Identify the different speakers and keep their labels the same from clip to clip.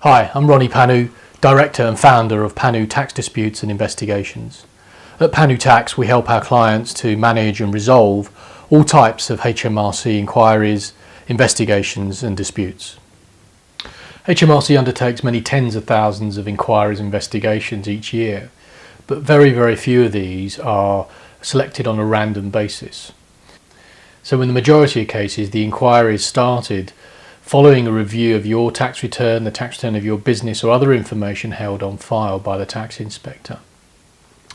Speaker 1: Hi, I'm Ronnie Panu, Director and Founder of Panu Tax Disputes and Investigations. At Panu Tax, we help our clients to manage and resolve all types of HMRC inquiries, investigations and disputes. HMRC undertakes many tens of thousands of inquiries and investigations each year, but very few of these are selected on a random basis. So in the majority of cases, the inquiry is started following a review of your tax return, the tax return of your business or other information held on file by the tax inspector.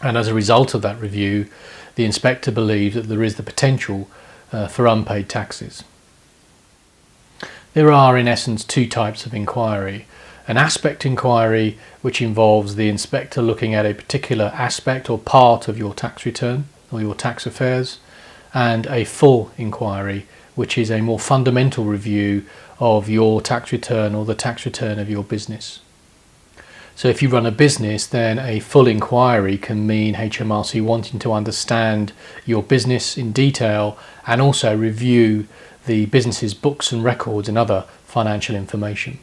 Speaker 1: And as a result of that review, the inspector believes that there is the potential for unpaid taxes. There are in essence two types of inquiry. An aspect inquiry, which involves the inspector looking at a particular aspect or part of your tax return or your tax affairs, and a full inquiry, which is a more fundamental review of your tax return or the tax return of your business. So if you run a business, then a full inquiry can mean HMRC wanting to understand your business in detail and also review the business's books and records and other financial information.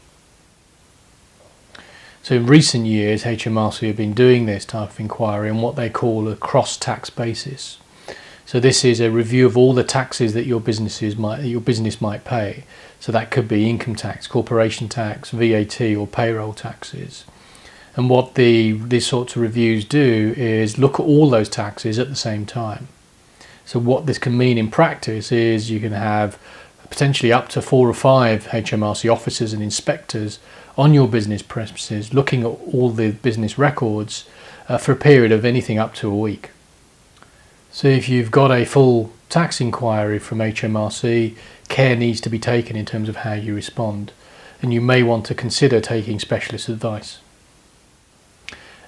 Speaker 1: So in recent years, HMRC have been doing this type of inquiry on what they call a cross-tax basis. So this is a review of all the taxes that your business might pay. So that could be income tax, corporation tax, VAT or payroll taxes. And what these sorts of reviews do is look at all those taxes at the same time. So what this can mean in practice is you can have potentially up to 4 or 5 HMRC officers and inspectors on your business premises looking at all the business records for a period of anything up to a week. So if you've got a full tax inquiry from HMRC, care needs to be taken in terms of how you respond, and you may want to consider taking specialist advice.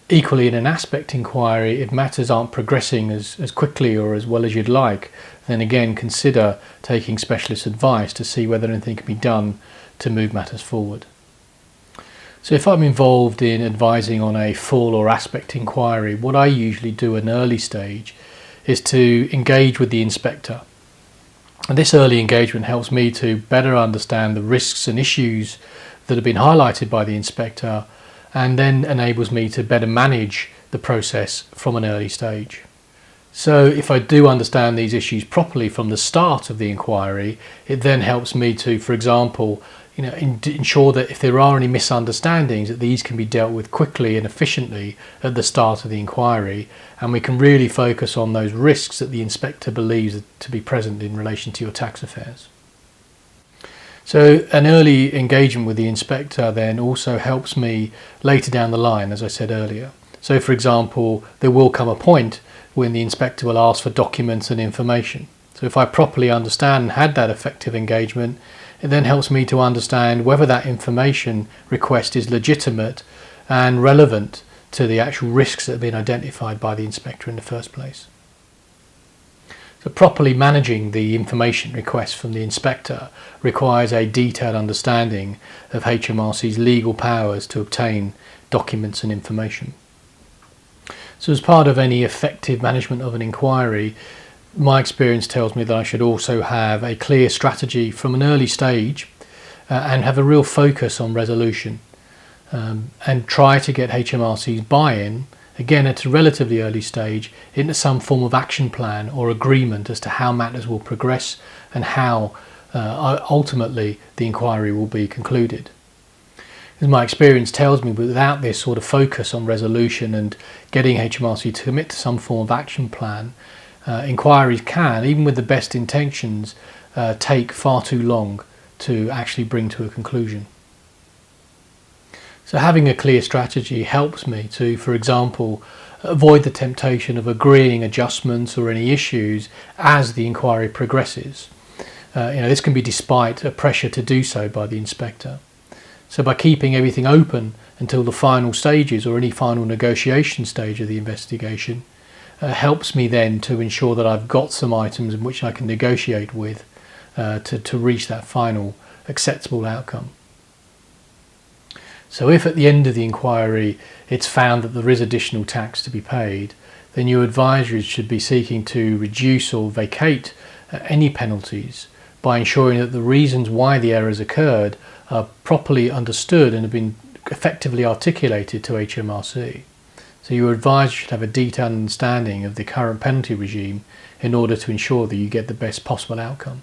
Speaker 1: Equally, in an aspect inquiry, if matters aren't progressing as quickly or as well as you'd like, then again consider taking specialist advice to see whether anything can be done to move matters forward. So if I'm involved in advising on a full or aspect inquiry, what I usually do at an early stage is to engage with the inspector. And this early engagement helps me to better understand the risks and issues that have been highlighted by the inspector, and then enables me to better manage the process from an early stage. So if I do understand these issues properly from the start of the inquiry, it then helps me to, for example, ensure that if there are any misunderstandings, that these can be dealt with quickly and efficiently at the start of the inquiry, and we can really focus on those risks that the inspector believes to be present in relation to your tax affairs. So an early engagement with the inspector then also helps me later down the line, as I said earlier. So for example, there will come a point when the inspector will ask for documents and information. So if I properly understand and had that effective engagement, it then helps me to understand whether that information request is legitimate and relevant to the actual risks that have been identified by the inspector in the first place. So properly managing the information request from the inspector requires a detailed understanding of HMRC's legal powers to obtain documents and information. So as part of any effective management of an inquiry, my experience tells me that I should also have a clear strategy from an early stage and have a real focus on resolution and try to get HMRC's buy-in, again at a relatively early stage, into some form of action plan or agreement as to how matters will progress and how ultimately the inquiry will be concluded. As my experience tells me, without this sort of focus on resolution and getting HMRC to commit to some form of action plan, inquiries can, even with the best intentions, take far too long to actually bring to a conclusion. So having a clear strategy helps me to, for example, avoid the temptation of agreeing adjustments or any issues as the inquiry progresses. This can be despite a pressure to do so by the inspector. So by keeping everything open until the final stages or any final negotiation stage of the investigation, helps me then to ensure that I've got some items in which I can negotiate with to reach that final acceptable outcome. So if at the end of the inquiry it's found that there is additional tax to be paid, then your advisories should be seeking to reduce or vacate any penalties by ensuring that the reasons why the errors occurred are properly understood and have been effectively articulated to HMRC. So your advisor should have a detailed understanding of the current penalty regime in order to ensure that you get the best possible outcome.